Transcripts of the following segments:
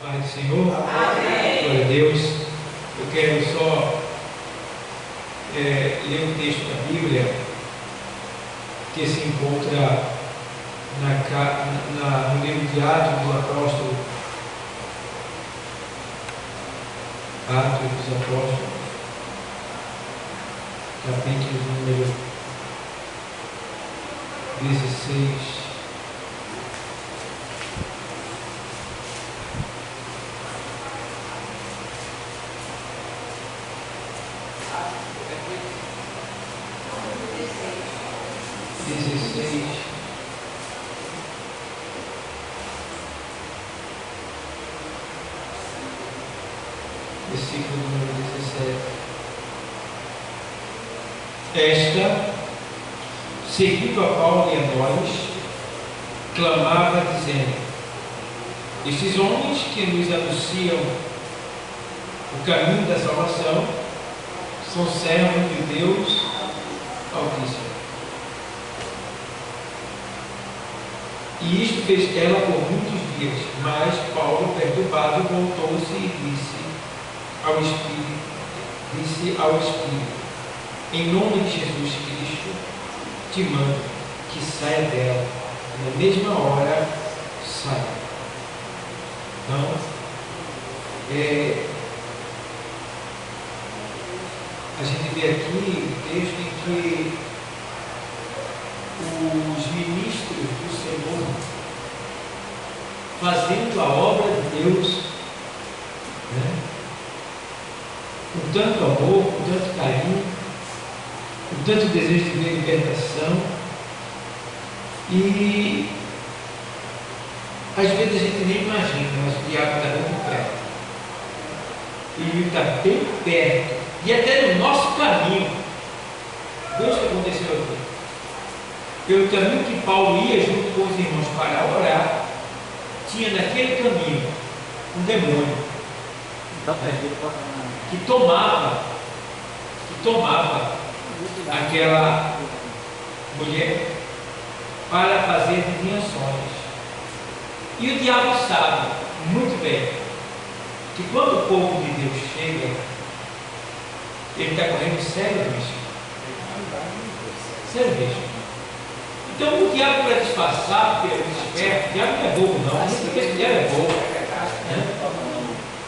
Paz do Senhor. Amém. Glória a Deus. Eu quero só ler um texto da Bíblia que se encontra no livro de Atos do Apóstolo. Atos dos Apóstolos, capítulo número 16. Versículo número 17. Esta, seguindo a Paulo e a nós, clamava dizendo: estes homens que nos anunciam o caminho da salvação são servos de Deus Altíssimo. E isto fez ela por muitos dias, mas Paulo, perturbado, voltou-se e disse ao Espírito: em nome de Jesus Cristo, te mando que saia dela, na mesma hora saia. Então, a gente vê aqui o texto em que os ministros do Senhor, fazendo a obra de Deus, com tanto amor, com tanto carinho, com tanto desejo de ver libertação, e às vezes a gente nem imagina, mas o diabo está muito perto, ele está bem perto, e até no nosso caminho. Veja o que aconteceu aqui. Pelo caminho que Paulo ia junto com os irmãos para orar, tinha naquele caminho um demônio que tomava aquela mulher para fazer adivinhações. E o diabo sabe muito bem que quando o povo de Deus chega, ele está correndo sério risco. Sério risco. Então o diabo, para disfarçar, porque ele é esperto, o diabo não é bobo não, porque esse diabo é bobo.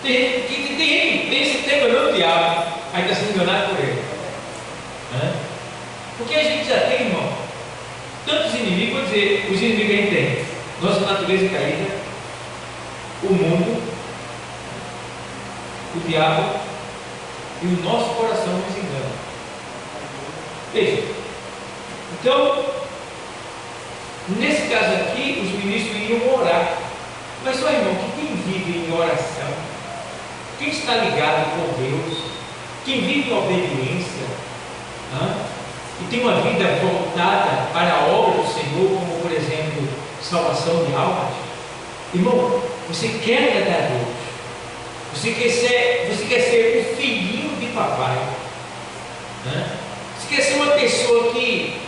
Tem gente que pensa que está enganando o diabo, aí está sendo enganado por ele. Porque a gente já tem, irmão, tantos inimigos. Vou dizer, os inimigos que a gente tem: nossa natureza caída, o mundo, o diabo e o nosso coração nos engana. Veja, então, nesse caso aqui, os ministros iam orar. Mas só, irmão, que quem vive em oração, quem está ligado com Deus, quem vive em obediência, e tem uma vida voltada para a obra do Senhor, como por exemplo, salvação de almas, irmão, você quer agradar a Deus, você quer ser o filhinho de papai, você quer ser uma pessoa que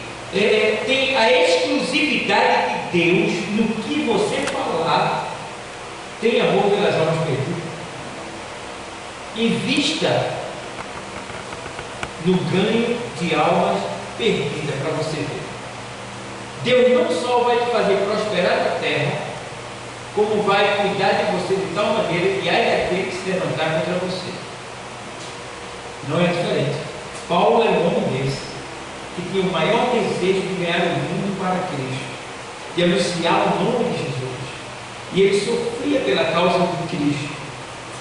tem a exclusividade de Deus no que você falar, tem amor pelas almas perdidas. Invista no ganho de almas perdidas para você ver. Deus não só vai te fazer prosperar na terra, como vai cuidar de você de tal maneira que ai daquele que se levantar contra você. Não é diferente. Paulo é um homem desse, que tinha o maior desejo de ganhar o mundo para Cristo, de anunciar o nome de Jesus. E ele sofria pela causa de Cristo.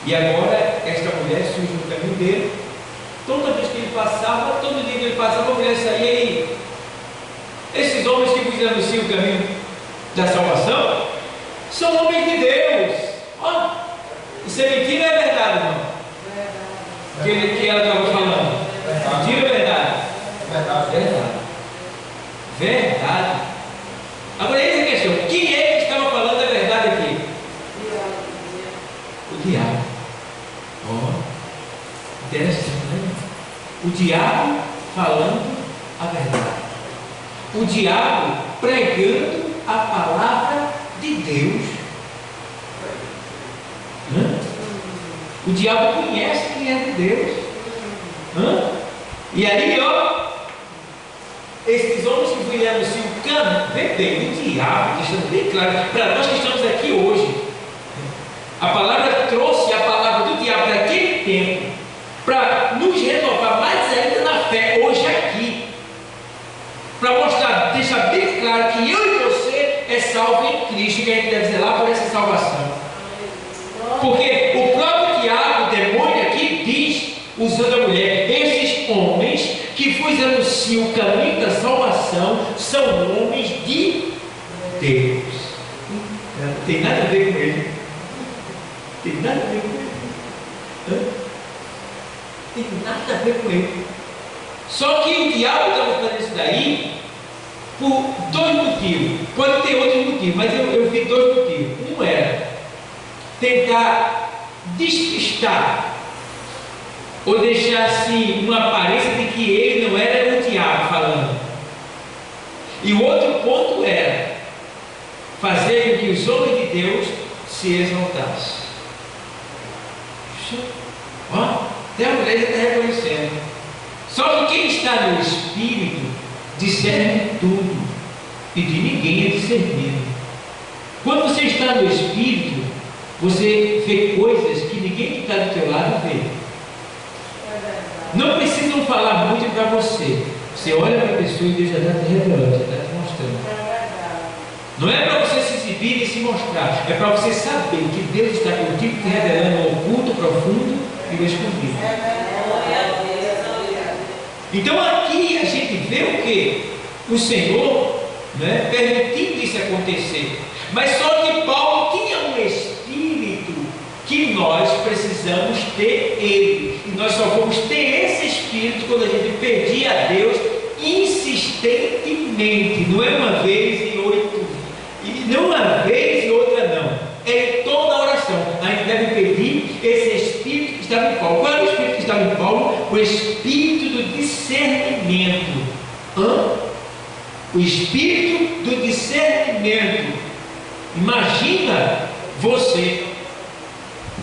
E agora esta mulher surge no caminho dele. Toda vez que ele passava, todo dia que ele passava, a mulher saía e esses homens que vos anunciam o caminho da salvação são homens de Deus. Isso é mentira ou é verdade, irmão? Que ela estava falando. Mentira ou é verdade? Verdade. Verdade. Agora essa é a questão: quem é que estava falando a verdade aqui? O diabo. Interessante, né? O diabo falando a verdade. O diabo pregando a palavra de Deus. O diabo conhece quem é de Deus. E aí, ó, esses homens que fui anunciar o caminho, vê bem, o diabo, deixando bem claro, para nós que estamos aqui hoje, a palavra trouxe a palavra do diabo daquele tempo, para nos renovar mais ainda na fé, hoje aqui, para mostrar, deixar bem claro que eu e você é salvo em Cristo, que a gente deve zelar por essa salvação. Porque o próprio diabo, o demônio aqui diz, usando a mulher, esses homens que vos anunciam o caminho da salvação são homens de Deus. Não tem nada a ver com ele. Tem nada a ver com ele. Tem nada a ver com ele. Só que o diabo estava fazendo isso daí por dois motivos. Pode ter outros motivos, mas eu vi dois motivos. Um era tentar despistar ou deixar assim uma aparência de que ele não era o diabo falando. E o outro ponto era fazer com que os homens de Deus se exaltassem. Ó, até a mulher já está reconhecendo. Só que quem está no Espírito discerne tudo, e de ninguém é discernido. Quando você está no Espírito, você vê coisas que ninguém que está do teu lado vê. Não precisam falar muito para você. Você olha para a pessoa e Deus já está te revelando, já está te mostrando. Não é para você se exibir e se mostrar, é para você saber que Deus está contigo, te revelando o oculto, profundo e o escondido. Então aqui a gente vê o que? O Senhor, né, permitindo isso acontecer. Mas só que Paulo tinha um espírito que nós precisamos ter ele. E nós só vamos ter esse espírito quando a gente pedir a Deus insistentemente. Não é uma vez e 8, e não uma vez e outra não. É em toda a oração. A gente deve pedir esse espírito que estava em Paulo. Qual era o espírito que estava em Paulo? O espírito do discernimento. O espírito do discernimento. Imagina você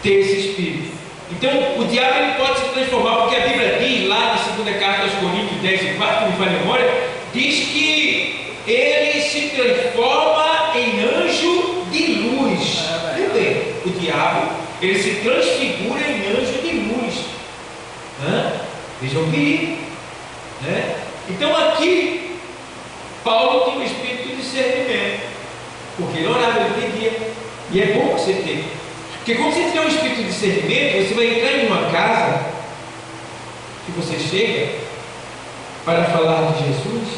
ter esse espírito. Então o diabo ele pode se transformar, porque a Bíblia diz lá na segunda carta aos Coríntios 10:4, me faz memória, diz que ele se transforma em anjo de luz. Entendeu? O diabo ele se transfigura em anjo de luz. Vejam o perigo, né? Então aqui Paulo tem um espírito de discernimento, porque ele orava, ele pedia, e é bom você ter, porque quando você tem um espírito de discernimento, você vai entrar em uma casa que você chega para falar de Jesus,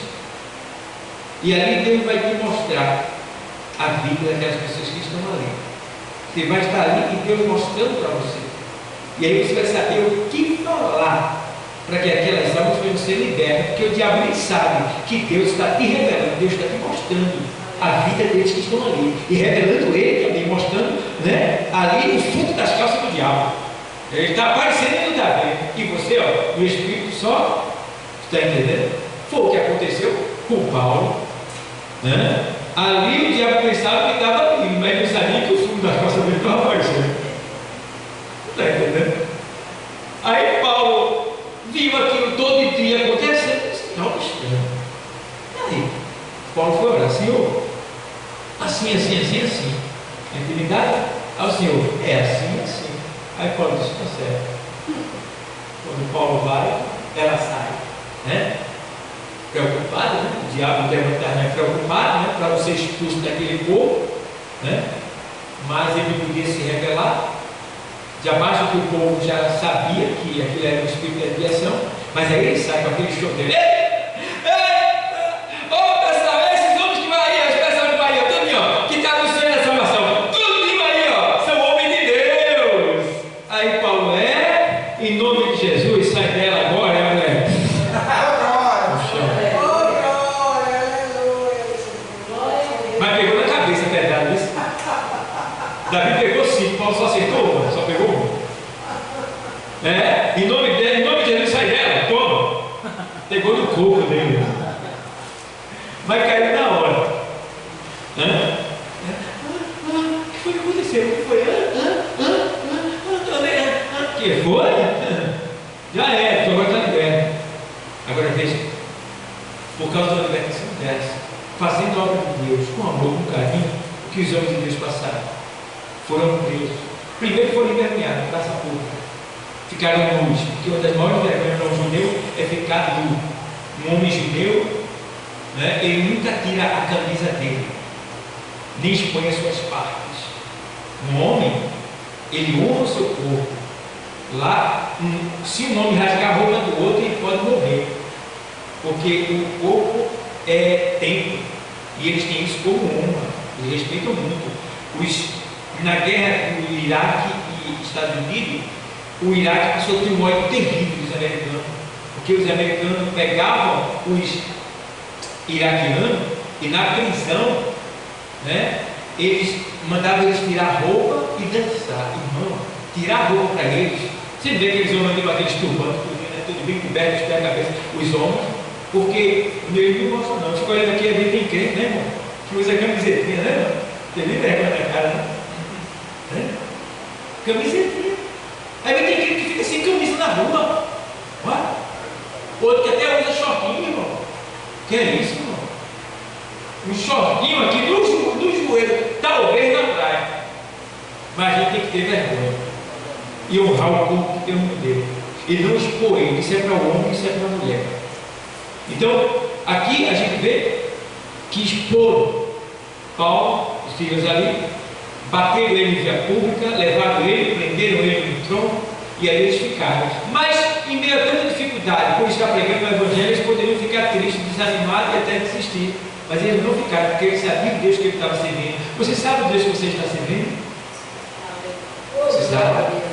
e ali Deus vai te mostrar a vida daquelas pessoas que estão ali. Você vai estar ali e Deus mostrando para você, e aí você vai saber o que falar para que aquelas almas venham ser libertas, porque o diabo nem sabe que Deus está te revelando, Deus está te mostrando a vida deles que estão ali, e revelando ele também, mostrando, né, ali no fundo das calças do diabo. Ele está aparecendo e não está vendo, e você, ó, no Espírito só, está entendendo? Foi o que aconteceu com Paulo, né? Ali o diabo pensava que estava ali, mas não sabia que o fundo das calças dele estava aparecendo. Está entendendo? Aí Paulo viu aquilo todo dia acontecendo, disse, não, estranho. E aí, Paulo foi orar, Senhor, assim, assim, assim, assim. A intimidade ao Senhor, é assim, assim. Aí Paulo disse, está certo. Quando Paulo vai, ela sai, né? Preocupado, né? O diabo deve estar, né, preocupado, né, para não ser expulso daquele povo, né? Mas ele podia se revelar. Já basta que o povo já sabia que aquilo era um espírito de desviação, mas aí ele sai com aquele show dele. Ô pessoal, esses homens que vão aí, as pessoas que vão aí, tudo ó, que está no sonho da salvação, tudo aí, ó, são homens de Deus. Aí Paulo em nome de Jesus, sai dela agora, é mulher. Mas pegou na cabeça, verdade isso? Davi pegou 5, Paulo só acertou uma, só pegou uma. Em nome de Jesus, sai dela, toma. Pegou no corpo dele. Vai cair na hora. O que foi que aconteceu? O que foi? Que foi? Já é, tu agora está liberto. Agora veja, por causa da libertação dessa, fazendo a obra de Deus com amor, com carinho, o que os homens de Deus passaram, foram presos. Primeiro foram envergonhados, praça pública. Ficaram nus, porque uma das maiores vergonhas para um judeu é ficar nu. Um homem judeu, né, ele nunca tira a camisa dele, nem expõe as suas partes. Um homem, ele honra o seu corpo. Lá, se um homem rasgar a roupa do outro, ele pode morrer, porque o corpo é templo, e eles têm isso como honra, eles respeitam muito. Na guerra do Iraque e Estados Unidos, o Iraque passou por um ódio terrível dos americanos, porque os americanos pegavam os iraquianos e na prisão, né, eles mandavam eles tirar roupa e dançar. Irmão, tirar roupa para eles. Você vê aqueles homens ali com aqueles turbantes, tudo bem coberto, os pés da cabeça, os homens, porque eles não gostam não. Fica olhando aqui, a vida tem crente, né, irmão? Que usa camisetinha, né, irmão? Tem nem vergonha na cara, né? Camisetinha. Aí tem crente que fica sem camisa na rua. Ué? Outro que até usa shortinho, irmão. Que é isso, irmão? Um shortinho aqui do joelho, talvez na praia. Mas a gente tem que ter vergonha e honrar o corpo que Deus nos deu, e não expor ele. Isso é para o homem, isso é para a mulher. Então, aqui a gente vê que expor Paulo, os filhos ali, bateram ele em via pública, levaram ele, prenderam ele no tronco, e aí eles ficaram. Mas, em meio a tanta dificuldade, por estar pregando o Evangelho, eles poderiam ficar tristes, desanimados e até desistir. Mas eles não ficaram, porque eles sabiam o Deus que ele estava servindo. Você sabe o Deus que você está servindo? Você sabe?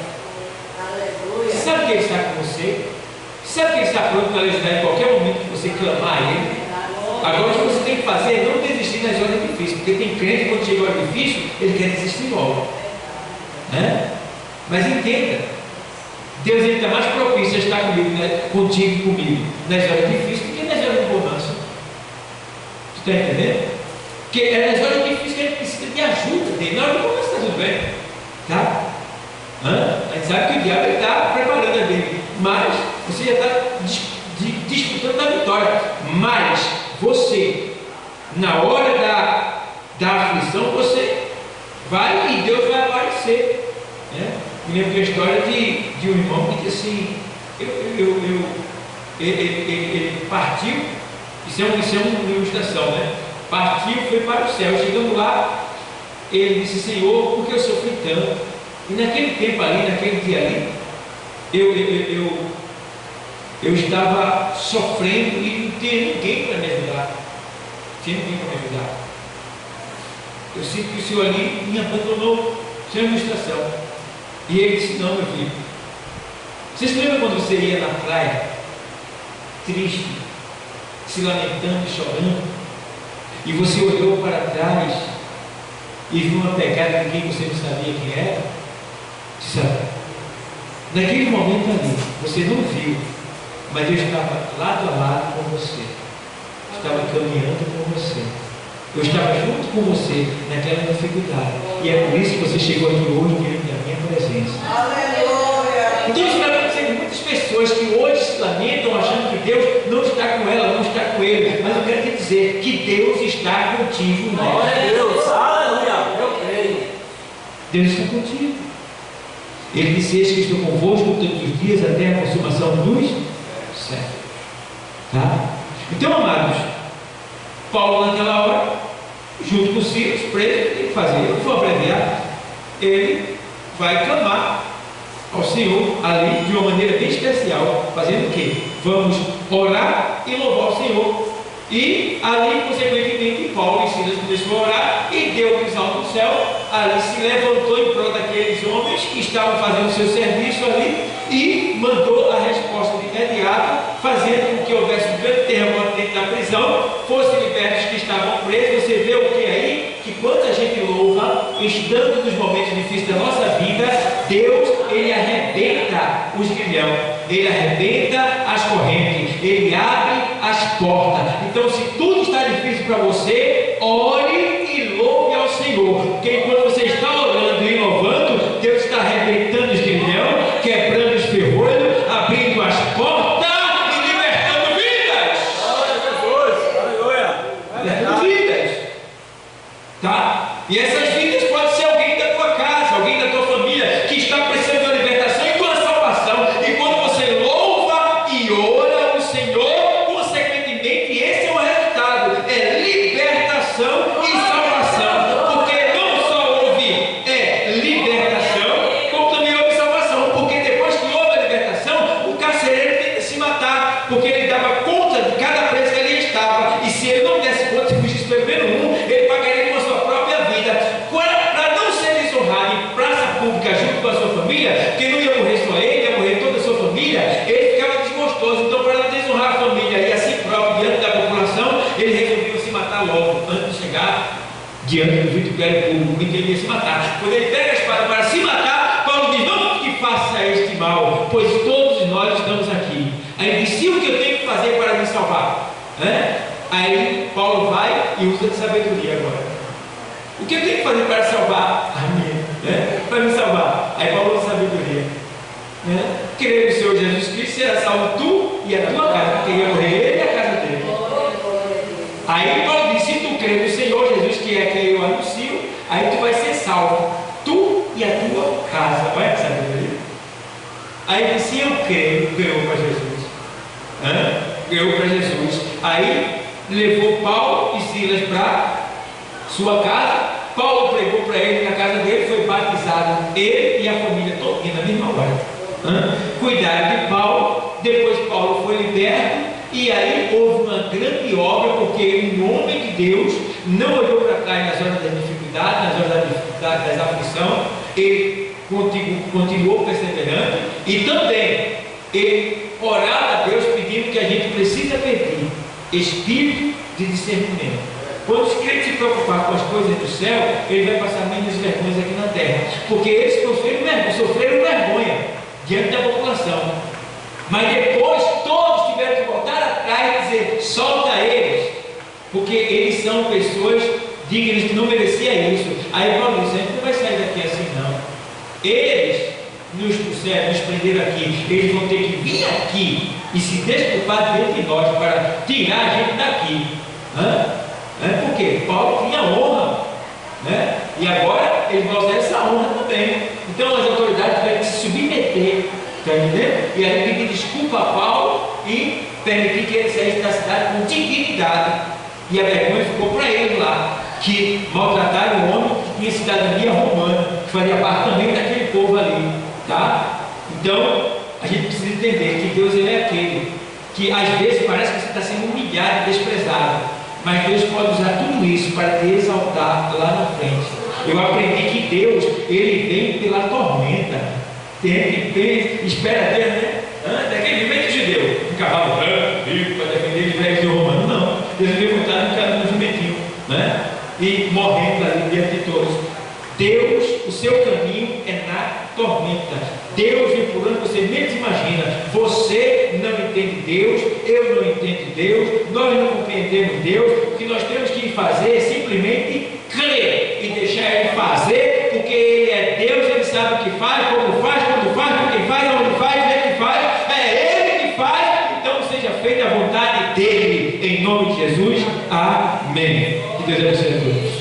Você sabe que Ele está com você? Você sabe que Ele está pronto para lhe ajudar em qualquer momento que você clamar a Ele? Agora, o que você tem que fazer é não desistir nas horas difíceis, porque tem crente que quando chega a hora difícil, ele quer desistir logo, né? Mas entenda, Deus está mais propício a estar comigo, né? Contigo e comigo nas horas difíceis do que nas horas de bonança. Tu está entendendo? Porque é nas horas difíceis que a gente precisa de ajuda dele. Na hora de bonança está tudo bem, tá? A gente sabe que o diabo está preparando a dele, mas você já está disputando a vitória. Mas você, na hora da aflição, você vai e Deus vai aparecer, né? Me lembro de uma história de um irmão que disse assim: ele partiu. Isso é uma ilustração, né? Partiu, foi para o céu. Chegando lá, ele disse: Senhor, por que eu sofri tanto? E naquele tempo ali, naquele dia ali, eu estava sofrendo e não tinha ninguém para me ajudar. Tinha ninguém para me ajudar. Eu sinto que o Senhor ali me abandonou. Isso é uma ilustração. E ele disse: não, meu filho. Vocês lembram quando você ia na praia, triste, se lamentando e chorando, e você olhou para trás e viu uma pegada de quem você não sabia quem era? Sabe? Naquele momento ali, você não viu, mas eu estava lado a lado com você, estava caminhando com você, eu estava junto com você naquela dificuldade, e é por isso que você chegou aqui hoje diante da minha presença. Aleluia! Então isso vai acontecer com muitas pessoas que hoje se lamentam achando que Deus não está com ela, não está com ele, mas eu quero te dizer que Deus está contigo. Glória a Deus! Aleluia! Eu creio. Deus está contigo. Ele disse: eis que estou convosco todos os dias até a consumação dos séculos. Tá? Então, amados, Paulo naquela hora, junto com Silas, preso, tem que fazer. Eu vou abreviar. Ele vai clamar ao Senhor ali de uma maneira bem especial, fazendo o quê? Vamos orar e louvar o Senhor. E ali, consequentemente, Paulo e Silas começou a orar e deu visão do céu. Ali se levantou em prol daqueles homens que estavam fazendo o seu serviço ali e mandou a resposta de imediato, fazendo com que houvesse um grande terremoto dentro da prisão, fossem libertos que estavam presos. Você vê o que aí? Que quando a gente louva, estando nos momentos difíceis da nossa vida, Deus, Ele arrebenta os grilhões, Ele arrebenta as correntes, Ele abre as portas. Então, se tudo está difícil para você, ore e louve ao Senhor, porque enquanto você está orando e louvando, Deus está arrebentando os grilhões, quebrando diante do vitupério público, em que ele ia se matar. Quando ele pega a espada para se matar, Paulo diz: não que faça este mal, pois todos nós estamos aqui. Aí ele diz: se o que eu tenho que fazer para me salvar? Aí Paulo vai e usa de sabedoria agora. O que eu tenho que fazer para salvar a minha? Para me salvar. Aí Paulo usa sabedoria. Crer no Senhor Jesus Cristo, será salvo tu e a tua casa, porque ia morrer ele e a casa dele. Aí Paulo diz: se tu crer no Senhor Jesus, que é quem eu anuncio, aí tu vai ser salvo, tu e a tua casa. Vai sabedoria? Aí diz: se eu creio, ganhou para Jesus. Ganhou para Jesus. Aí levou Paulo e Silas para sua casa. Paulo pregou para ele na casa dele, foi batizado ele e a família toda na mesma hora. Cuidaram de Paulo. Depois Paulo foi liberto, e aí houve uma grande obra, porque um homem de Deus não olhou para trás nas horas da dificuldade, nas horas da dificuldade, das aflições. Ele continuou perseverante, e também ele orava a Deus pedindo que a gente precisa pedir espírito de discernimento. Quando os crentes se preocupar com as coisas do céu, ele vai passar menos vergonhas aqui na terra, porque eles sofreram vergonha diante da população, mas depois todos tiveram que voltar atrás e dizer: solta eles, porque eles são pessoas dignas que não mereciam isso. Aí Paulo disse: a gente não vai sair daqui assim não. Eles nos prenderam aqui, eles vão ter que vir aqui e se desculpar diante de nós para tirar a gente daqui. Porque Paulo tinha honra, e agora ele vai usar essa honra também. Então as autoridades tiveram que se submeter, está entendendo? E aí pedir desculpa a Paulo e permitir que ele saísse da cidade com dignidade. E a vergonha ficou para ele lá, que maltrataram o homem que tinha cidadania romana, que fazia parte também daquele povo ali, tá? Então a gente precisa entender que Deus, ele é aquele que às vezes parece que você está sendo humilhado e desprezado, mas Deus pode usar tudo isso para te exaltar lá na frente. Eu aprendi que Deus, ele vem pela tormenta. Espera Deus, daquele momento judeu, um cavalo branco, vivo, para defender o Império Romano. Não, Deus veio montar no jumentinho, e morrendo ali diante de todos. Deus, o seu caminho é na tormenta. Deus vem por onde você menos imagina. Você não entende Deus, eu não entendo Deus, nós não compreendemos Deus. O que nós temos que fazer é simplesmente crer e deixar Ele fazer, porque Ele é Deus, Ele sabe o que faz, como faz, quando faz, com quem faz, onde faz, Ele faz, é Ele que faz. Então seja feita a vontade dEle, em nome de Jesus, amém. Que Deus abençoe a todos.